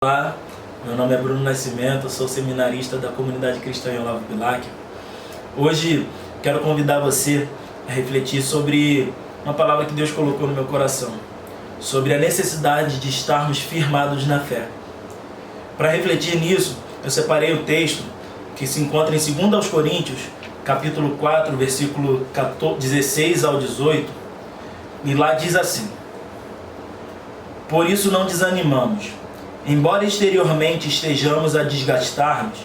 Olá, meu nome é Bruno Nascimento, eu sou seminarista da Comunidade Cristã em Olavo Bilac. Hoje quero convidar você a refletir sobre uma palavra que Deus colocou no meu coração, sobre a necessidade de estarmos firmados na fé. Para refletir nisso, eu separei o texto que se encontra em 2 Coríntios, capítulo 4, versículo 16 ao 18, e lá diz assim: Por isso não desanimamos. Embora exteriormente estejamos a desgastar-nos,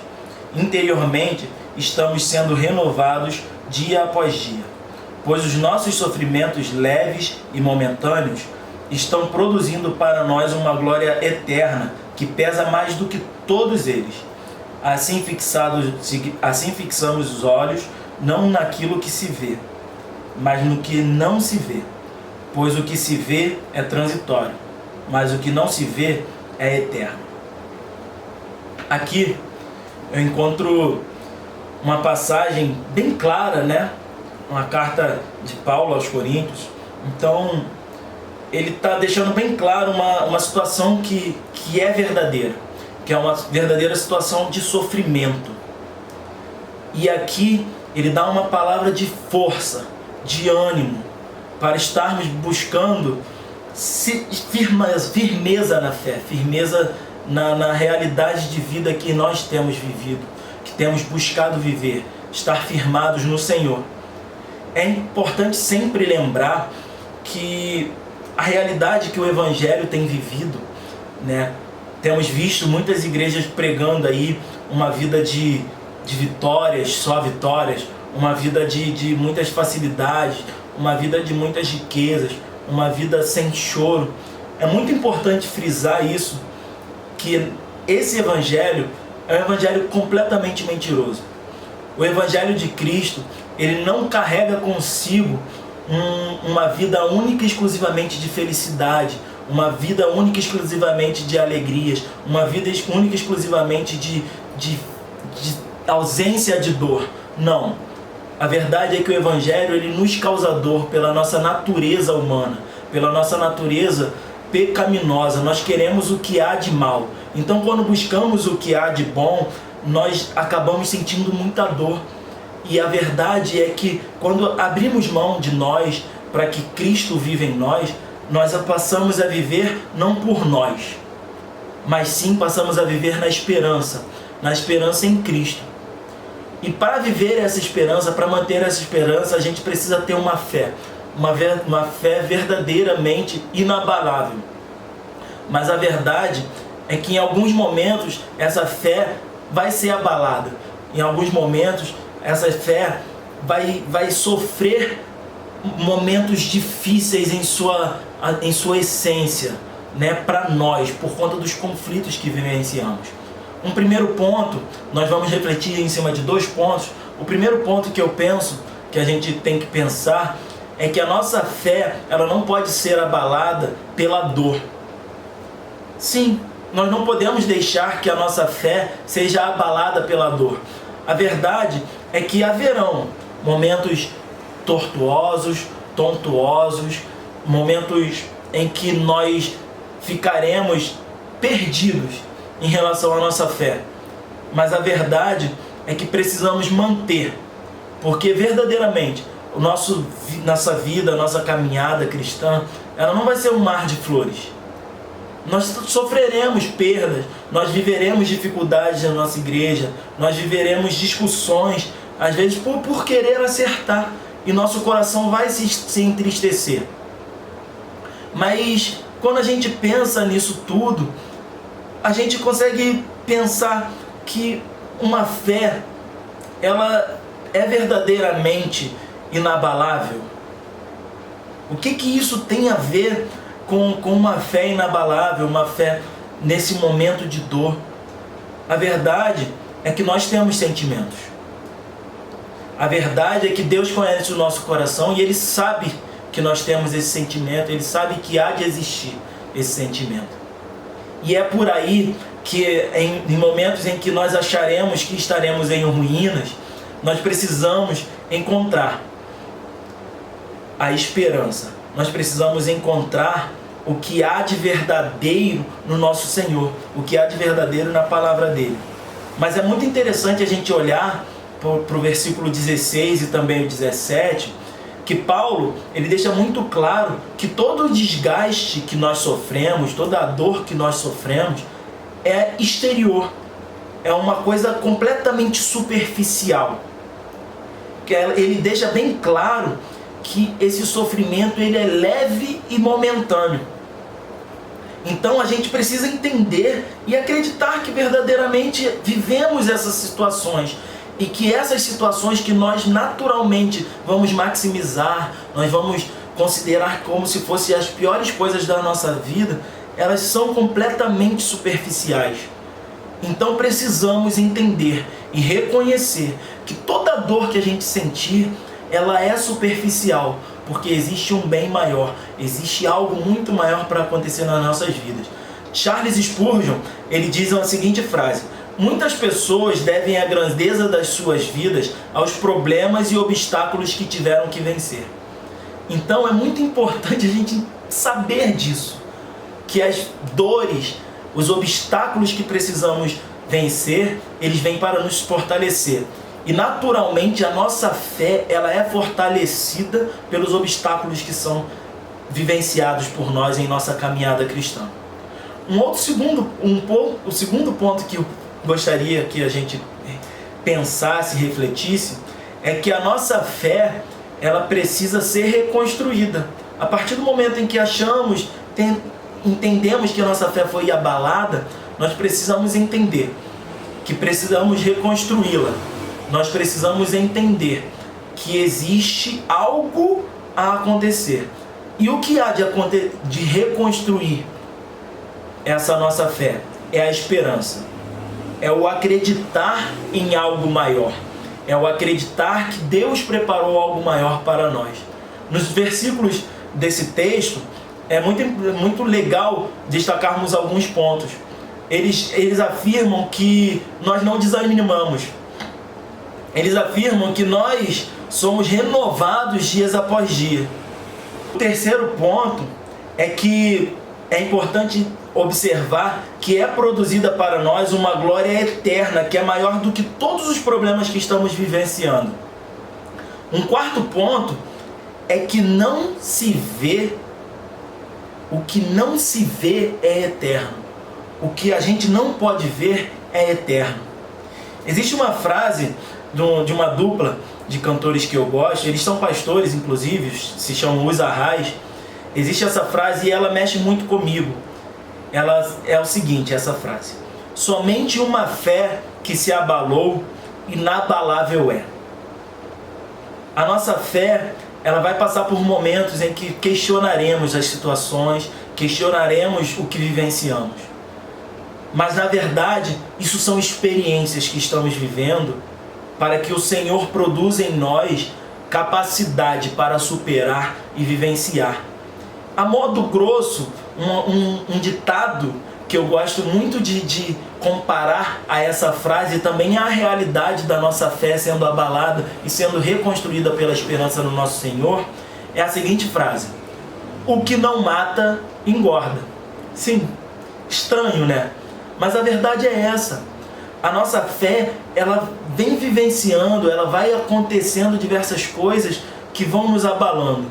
interiormente estamos sendo renovados dia após dia, pois os nossos sofrimentos leves e momentâneos estão produzindo para nós uma glória eterna que pesa mais do que todos eles. Assim fixamos os olhos não naquilo que se vê, mas no que não se vê, pois o que se vê é transitório, mas o que não se vê é eterno. Aqui eu encontro uma passagem bem clara, né? Uma carta de Paulo aos Coríntios. Então ele está deixando bem claro uma situação que é verdadeira, que é uma verdadeira situação de sofrimento. E aqui ele dá uma palavra de força, de ânimo, para estarmos buscando firmeza na fé, firmeza na realidade de vida que nós temos vivido, que temos buscado viver, estar firmados no Senhor. É importante sempre lembrar que a realidade que o Evangelho tem vivido, né? Temos visto muitas igrejas pregando aí uma vida de vitórias, só vitórias, uma vida de muitas facilidades, uma vida de muitas riquezas, uma vida sem choro. É muito importante frisar isso, que esse evangelho é um evangelho completamente mentiroso. O evangelho de Cristo, ele não carrega consigo uma vida única e exclusivamente de felicidade, uma vida única e exclusivamente de alegrias, uma vida única e exclusivamente de ausência de dor. Não. A verdade é que o Evangelho ele nos causa dor pela nossa natureza humana, pela nossa natureza pecaminosa. Nós queremos o que há de mal. Então, quando buscamos o que há de bom, nós acabamos sentindo muita dor. E a verdade é que quando abrimos mão de nós para que Cristo viva em nós, nós passamos a viver não por nós, mas sim passamos a viver na esperança em Cristo. E para viver essa esperança, para manter essa esperança, a gente precisa ter uma fé verdadeiramente inabalável. Mas a verdade é que em alguns momentos essa fé vai ser abalada. Em alguns momentos essa fé vai sofrer momentos difíceis em sua essência, né, para nós, por conta dos conflitos que vivenciamos. Um primeiro ponto, nós vamos refletir em cima de 2 pontos. O primeiro ponto que eu penso, que a gente tem que pensar, é que a nossa fé, ela não pode ser abalada pela dor. Sim, nós não podemos deixar que a nossa fé seja abalada pela dor. A verdade é que haverão momentos tortuosos, tontuosos, momentos em que nós ficaremos perdidos em relação à nossa fé. Mas a verdade é que precisamos manter, porque verdadeiramente nossa vida, a nossa caminhada cristã, ela não vai ser um mar de flores. Nós sofreremos perdas, nós viveremos dificuldades na nossa igreja, nós viveremos discussões, às vezes por querer acertar, e nosso coração vai se entristecer. Mas quando a gente pensa nisso tudo, a gente consegue pensar que uma fé, ela é verdadeiramente inabalável. O que isso tem a ver com uma fé inabalável, uma fé nesse momento de dor? A verdade é que nós temos sentimentos. A verdade é que Deus conhece o nosso coração e Ele sabe que nós temos esse sentimento, Ele sabe que há de existir esse sentimento. E é por aí que em momentos em que nós acharemos que estaremos em ruínas, nós precisamos encontrar a esperança. Nós precisamos encontrar o que há de verdadeiro no nosso Senhor, o que há de verdadeiro na palavra dele. Mas é muito interessante a gente olhar para o versículo 16 e também o 17, que Paulo ele deixa muito claro que todo o desgaste que nós sofremos, toda a dor que nós sofremos é exterior, é uma coisa completamente superficial. Ele deixa bem claro que esse sofrimento ele é leve e momentâneo. Então a gente precisa entender e acreditar que verdadeiramente vivemos essas situações e que essas situações que nós naturalmente vamos maximizar, nós vamos considerar como se fossem as piores coisas da nossa vida, elas são completamente superficiais. Então precisamos entender e reconhecer que toda dor que a gente sentir, ela é superficial, porque existe um bem maior, existe algo muito maior para acontecer nas nossas vidas. Charles Spurgeon, ele diz a seguinte frase: muitas pessoas devem a grandeza das suas vidas aos problemas e obstáculos que tiveram que vencer. Então é muito importante a gente saber disso, que as dores, os obstáculos que precisamos vencer, eles vêm para nos fortalecer. E naturalmente a nossa fé ela é fortalecida pelos obstáculos que são vivenciados por nós em nossa caminhada cristã. O segundo ponto que eu gostaria que a gente pensasse, refletisse, é que a nossa fé ela precisa ser reconstruída. A partir do momento em que entendemos que a nossa fé foi abalada, nós precisamos entender que precisamos reconstruí-la. Nós precisamos entender que existe algo a acontecer. E o que há de reconstruir essa nossa fé? É a esperança. É o acreditar em algo maior. É o acreditar que Deus preparou algo maior para nós. Nos versículos desse texto, é muito legal destacarmos alguns pontos. Eles afirmam que nós não desanimamos. Eles afirmam que nós somos renovados dias após dia. O terceiro ponto é que é importante observar que é produzida para nós uma glória eterna, que é maior do que todos os problemas que estamos vivenciando. Um quarto ponto é que não se vê, o que não se vê é eterno. O que a gente não pode ver é eterno. Existe uma frase de uma dupla de cantores que eu gosto, eles são pastores inclusive, se chamam Os Arrais. Existe essa frase e ela mexe muito comigo. Ela é o seguinte, essa frase: somente uma fé que se abalou, inabalável é. A nossa fé, ela vai passar por momentos em que questionaremos as situações, questionaremos o que vivenciamos. Mas na verdade, isso são experiências que estamos vivendo para que o Senhor produza em nós capacidade para superar e vivenciar. A modo grosso, um ditado que eu gosto muito de comparar a essa frase, também à realidade da nossa fé sendo abalada e sendo reconstruída pela esperança no nosso Senhor, é a seguinte frase: o que não mata, engorda. Sim, estranho, né? Mas a verdade é essa. A nossa fé, ela vem vivenciando, ela vai acontecendo diversas coisas que vão nos abalando.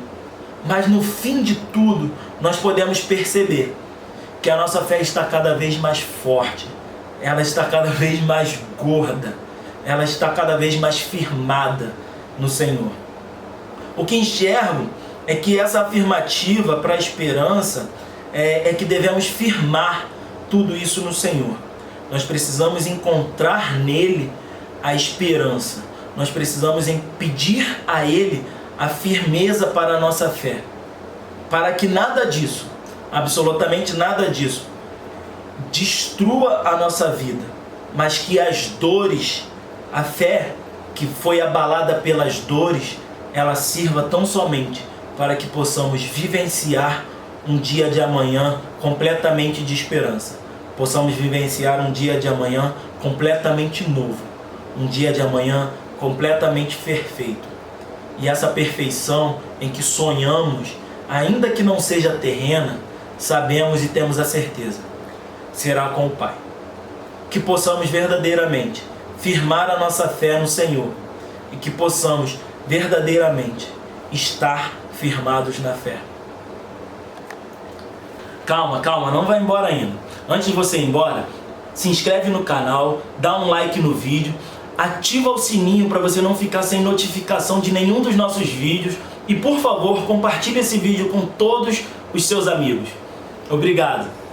Mas no fim de tudo, nós podemos perceber que a nossa fé está cada vez mais forte, ela está cada vez mais gorda, ela está cada vez mais firmada no Senhor. O que enxergo é que essa afirmativa para a esperança é que devemos firmar tudo isso no Senhor. Nós precisamos encontrar nele a esperança. Nós precisamos pedir a ele a firmeza para a nossa fé. Para que nada disso, absolutamente nada disso, destrua a nossa vida. Mas que as dores, a fé que foi abalada pelas dores, ela sirva tão somente para que possamos vivenciar um dia de amanhã completamente de esperança. Possamos vivenciar um dia de amanhã completamente novo, um dia de amanhã completamente perfeito. E essa perfeição em que sonhamos, ainda que não seja terrena, sabemos e temos a certeza será com o Pai. Que possamos verdadeiramente firmar a nossa fé no Senhor e que possamos verdadeiramente estar firmados na fé. Calma, não vai embora ainda. Antes de você ir embora, se inscreve no canal, dá um like no vídeo, ativa o sininho para você não ficar sem notificação de nenhum dos nossos vídeos e, por favor, compartilhe esse vídeo com todos os seus amigos. Obrigado!